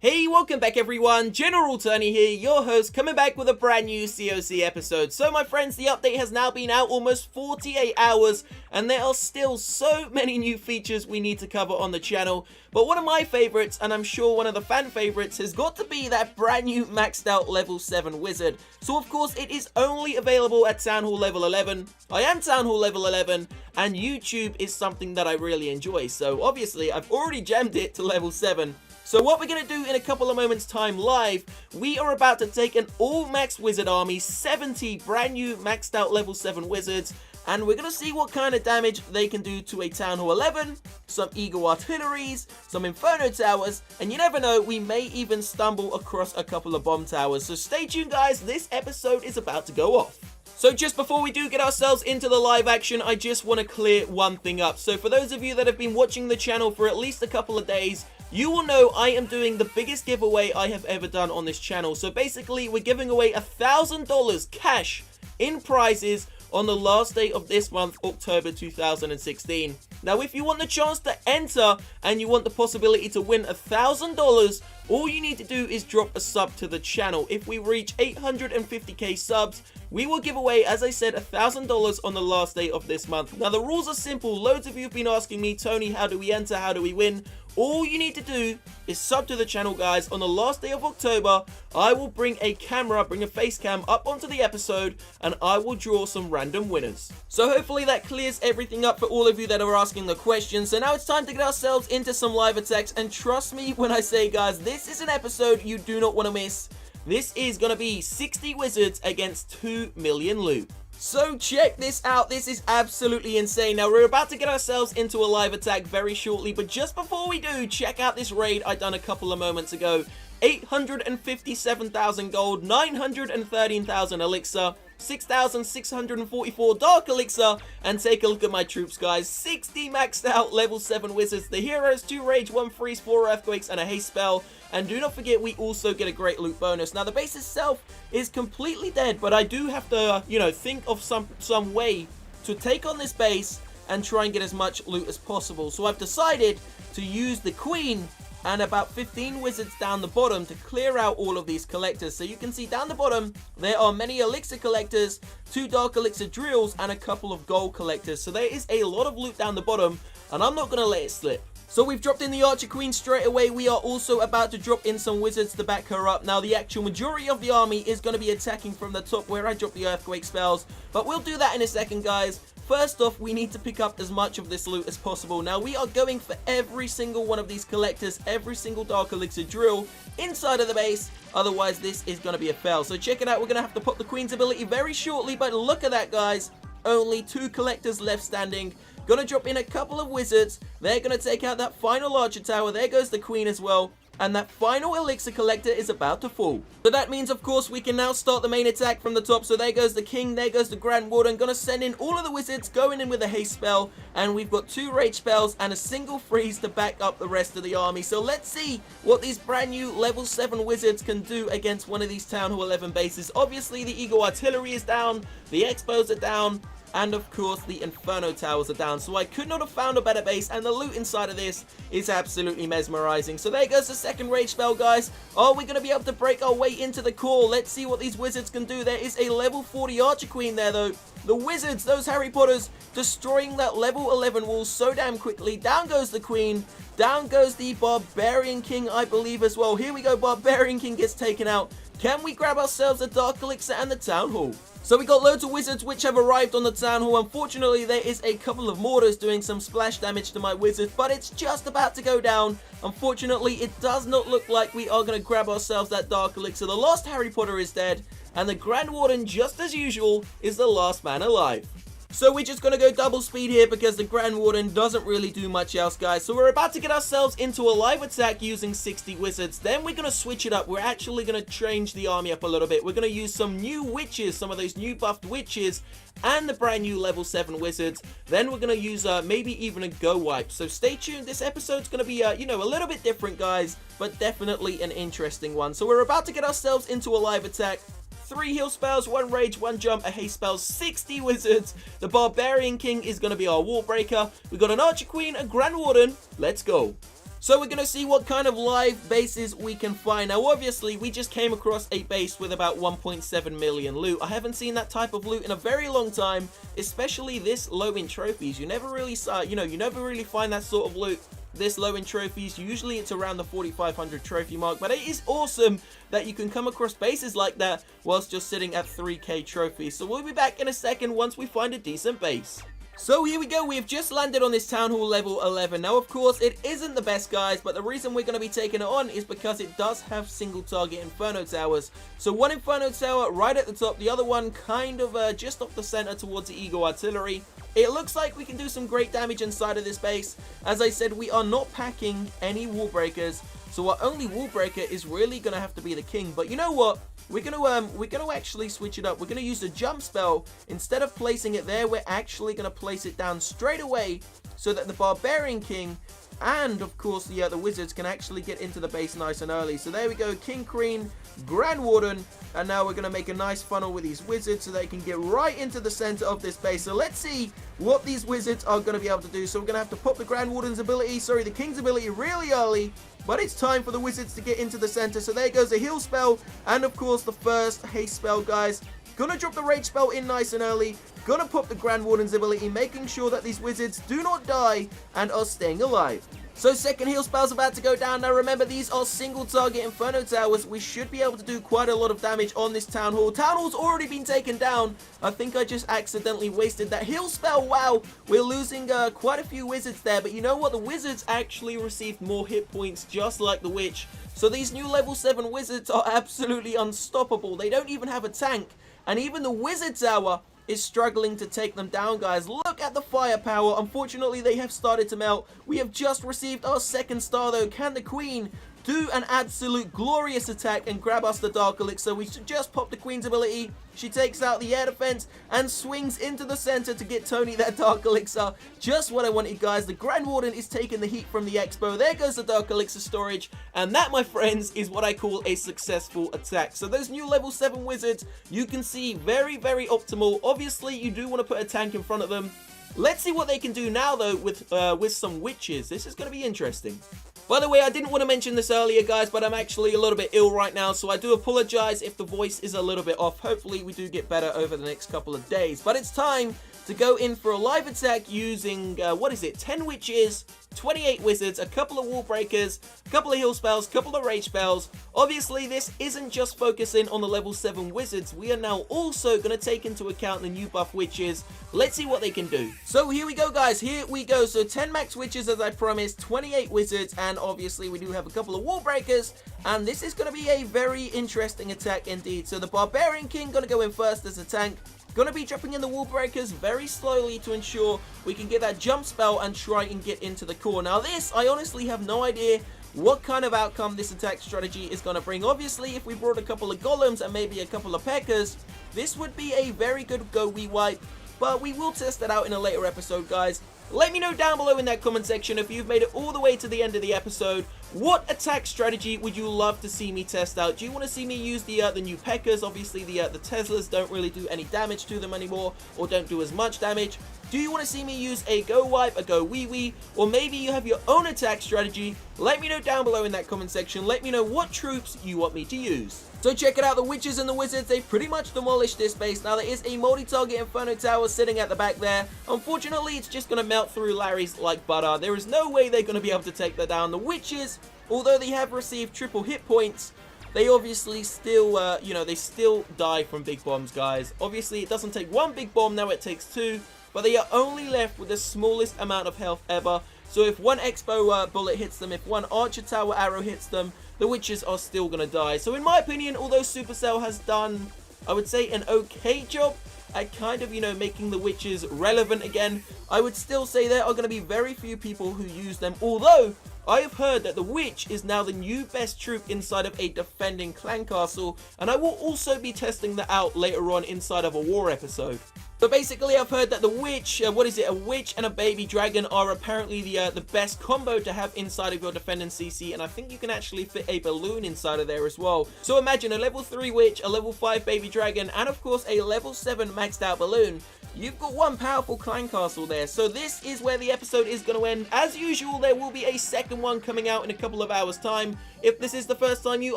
Hey, welcome back everyone, General Tony here, your host, coming back with a brand new COC episode. So my friends, the update has now been out almost 48 hours, and there are still so many new features we need to cover on the channel. But one of my favorites, and I'm sure one of the fan favorites, has got to be that brand new maxed out level 7 wizard. So of course, it is only available at Town Hall level 11. I am Town Hall level 11, and YouTube is something that I really enjoy. So obviously, I've already gemmed it to level 7. So what we're going to do in a couple of moments time live, we are about to take an all max wizard army, 70 brand new maxed out level 7 wizards, and we're going to see what kind of damage they can do to a Town Hall 11, some Eagle Artilleries, some Inferno Towers, and you never know, we may even stumble across a couple of Bomb Towers. So stay tuned guys, this episode is about to go off. So just before we do get ourselves into the live action, I just want to clear one thing up. So for those of you that have been watching the channel for at least a couple of days, you will know I am doing the biggest giveaway I have ever done on this channel. So basically, we're giving away $1,000 cash in prizes on the last day of this month, October 2016. Now, if you want the chance to enter and you want the possibility to win $1,000, all you need to do is drop a sub to the channel. If we reach 850k subs, we will give away, as I said, $1,000 on the last day of this month. Now, the rules are simple. Loads of you have been asking me, Tony, how do we enter? How do we win? All you need to do is sub to the channel, guys. On the last day of October, I will bring a face cam up onto the episode, and I will draw some random winners. So hopefully that clears everything up for all of you that are asking the questions. So now it's time to get ourselves into some live attacks, and trust me when I say, guys, this is an episode you do not want to miss. This is going to be 60 wizards against 2 million loot. So check this out, this is absolutely insane. Now we're about to get ourselves into a live attack very shortly, but just before we do, check out this raid I done a couple of moments ago. 857,000 gold, 913,000 elixir, 6,644 dark elixir, and take a look at my troops, guys. 60 maxed out level 7 wizards, the heroes, 2 rage, 1 freeze, 4 earthquakes, and a haste spell. And do not forget, we also get a great loot bonus. Now the base itself is completely dead, but I do have to, think of some way to take on this base and try and get as much loot as possible. So I've decided to use the queen and about 15 wizards down the bottom to clear out all of these collectors. So you can see down the bottom, there are many elixir collectors, 2 dark elixir drills, and a couple of gold collectors. So there is a lot of loot down the bottom, and I'm not going to let it slip. So we've dropped in the Archer Queen straight away. We are also about to drop in some wizards to back her up. Now the actual majority of the army is going to be attacking from the top where I drop the earthquake spells, but we'll do that in a second, guys. First off, we need to pick up as much of this loot as possible. Now, we are going for every single one of these collectors, every single Dark Elixir drill inside of the base. Otherwise, this is going to be a fail. So check it out. We're going to have to pop the Queen's ability very shortly. But look at that, guys. Only 2 collectors left standing. Gonna drop in a couple of wizards. They're going to take out that final Archer Tower. There goes the Queen as well. And that final elixir collector is about to fall. So that means, of course, we can now start the main attack from the top. So there goes the king, there goes the Grand Warden. Gonna send in all of the wizards, going in with a haste spell. And we've got 2 rage spells and a single freeze to back up the rest of the army. So let's see what these brand new level 7 wizards can do against one of these Town Hall 11 bases. Obviously, the Eagle Artillery is down, the Expos are down, and of course the Inferno Towers are down. So I could not have found a better base, and the loot inside of this is absolutely mesmerizing. So there goes the second rage spell, guys. Are we going to be able to break our way into the core? Let's see what these wizards can do. There is a level 40 Archer Queen there though. The wizards, those Harry Potters, destroying that level 11 wall so damn quickly. Down goes the Queen. Down goes the Barbarian King, I believe, as well. Here we go, Barbarian King gets taken out. Can we grab ourselves a Dark Elixir and the Town Hall? So we got loads of wizards which have arrived on the Town Hall. Unfortunately, there is a couple of mortars doing some splash damage to my wizards, but it's just about to go down. Unfortunately, it does not look like we are going to grab ourselves that Dark Elixir. The last Harry Potter is dead, and the Grand Warden, just as usual, is the last man alive. So we're just going to go double speed here because the Grand Warden doesn't really do much else, guys. So we're about to get ourselves into a live attack using 60 wizards. Then we're going to switch it up. We're actually going to change the army up a little bit. We're going to use some new witches, some of those new buffed witches, and the brand new level 7 wizards. Then we're going to use maybe even a go wipe. So stay tuned. This episode's going to be, a little bit different, guys, but definitely an interesting one. So we're about to get ourselves into a live attack. 3 heal spells, 1 rage, 1 jump, a haste spell, 60 wizards. The Barbarian King is going to be our wall breaker. We've got an Archer Queen, a Grand Warden. Let's go. So we're going to see what kind of live bases we can find. Now obviously we just came across a base with about 1.7 million loot. I haven't seen that type of loot in a very long time, especially this low in trophies. You never really saw, you never really find that sort of loot this low in trophies. Usually it's around the 4,500 trophy mark, but it is awesome that you can come across bases like that whilst just sitting at 3k trophies. So we'll be back in a second once we find a decent base. So here we go, we've just landed on this Town Hall level 11. Now of course it isn't the best, guys, but the reason we're going to be taking it on is because it does have single target Inferno Towers. So one Inferno Tower right at the top, the other one kind of just off the center towards the Eagle Artillery. It looks like we can do some great damage inside of this base. As I said, we are not packing any wall breakers, so our only wall breaker is really going to have to be the King. But you know what? We're gonna actually switch it up. We're gonna use the jump spell. Instead of placing it there, we're actually gonna place it down straight away so that the Barbarian King and of course the wizards can actually get into the base nice and early. So there we go, King, Queen, Grand Warden, and now we're gonna make a nice funnel with these wizards so they can get right into the center of this base. So let's see what these wizards are gonna be able to do. So we're gonna have to pop the Grand Warden's ability, the King's ability really early. But it's time for the wizards to get into the center. So there goes the heal spell. And of course the first haste spell, guys. Gonna drop the rage spell in nice and early. Gonna pop the Grand Warden's ability, making sure that these wizards do not die and are staying alive. So second heal spell's about to go down. Now remember, these are single target Inferno Towers. We should be able to do quite a lot of damage on this Town Hall. Town Hall's already been taken down. I think I just accidentally wasted that heal spell. Wow, we're losing quite a few wizards there. But you know what? The wizards actually received more hit points just like the witch. So these new level 7 wizards are absolutely unstoppable. They don't even have a tank. And even the wizard tower is struggling to take them down, guys. Look at the firepower. Unfortunately, they have started to melt. We have just received our second star, though. Can the Queen do an absolute glorious attack and grab us the Dark Elixir? We should just pop the Queen's ability. She takes out the air defense and swings into the center to get Tony that Dark Elixir. Just what I wanted, guys. The Grand Warden is taking the heat from the Expo. There goes the Dark Elixir storage. And that, my friends, is what I call a successful attack. So those new level 7 wizards, you can see very, very optimal. Obviously, you do want to put a tank in front of them. Let's see what they can do now, though, with some witches. This is going to be interesting. By the way, I didn't want to mention this earlier, guys, but I'm actually a little bit ill right now, so I do apologize if the voice is a little bit off. Hopefully, we do get better over the next couple of days. But it's time to go in for a live attack using, 10 witches, 28 wizards, a couple of wall breakers, a couple of heal spells, a couple of rage spells. Obviously, this isn't just focusing on the level 7 wizards. We are now also going to take into account the new buff witches. Let's see what they can do. So here we go, guys. Here we go. So 10 max witches, as I promised, 28 wizards, and obviously we do have a couple of wall breakers. And this is going to be a very interesting attack indeed. So the Barbarian King going to go in first as a tank. Gonna be dropping in the wall breakers very slowly to ensure we can get that jump spell and try and get into the core. Now this, I honestly have no idea what kind of outcome this attack strategy is going to bring. Obviously, if we brought a couple of golems and maybe a couple of P.E.K.K.A.s, this would be a very good go-wee wipe, but we will test that out in a later episode, guys. Let me know down below in that comment section if you've made it all the way to the end of the episode. What attack strategy would you love to see me test out? Do you want to see me use the new P.E.K.K.A.s? Obviously, the Teslas don't really do any damage to them anymore, or don't do as much damage. Do you want to see me use a go wipe, a go wee wee, or maybe you have your own attack strategy? Let me know down below in that comment section. Let me know what troops you want me to use. So check it out, the witches and the wizards, they've pretty much demolished this base. Now there is a multi-target Inferno Tower sitting at the back there. Unfortunately, it's just going to melt through Larry's like butter. There is no way they're going to be able to take that down. The witches, although they have received triple hit points, they obviously still, they still die from big bombs, guys. Obviously, it doesn't take one big bomb, now it takes two. But they are only left with the smallest amount of health ever. So if one Expo bullet hits them, if one Archer Tower arrow hits them, the witches are still going to die. So in my opinion, although Supercell has done, I would say, an okay job at kind of, making the witches relevant again, I would still say there are going to be very few people who use them. Although, I have heard that the witch is now the new best troop inside of a defending clan castle. And I will also be testing that out later on inside of a war episode. So basically, I've heard that the witch, a witch and a baby dragon are apparently the best combo to have inside of your defending CC, and I think you can actually fit a balloon inside of there as well. So imagine a level 3 witch, a level 5 baby dragon, and of course a level 7 maxed out balloon. You've got one powerful clan castle there, so this is where the episode is going to end. As usual, there will be a second one coming out in a couple of hours' time. If this is the first time you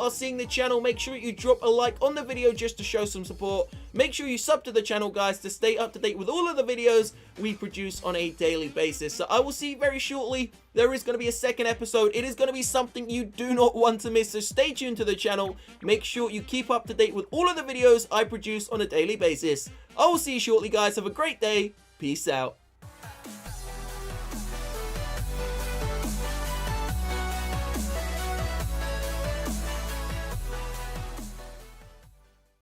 are seeing the channel, make sure you drop a like on the video just to show some support. Make sure you sub to the channel, guys, to stay up to date with all of the videos we produce on a daily basis. So I will see you very shortly. There is going to be a second episode. It is going to be something you do not want to miss, so stay tuned to the channel. Make sure you keep up to date with all of the videos I produce on a daily basis. I will see you shortly, guys. Have a great day. Peace out.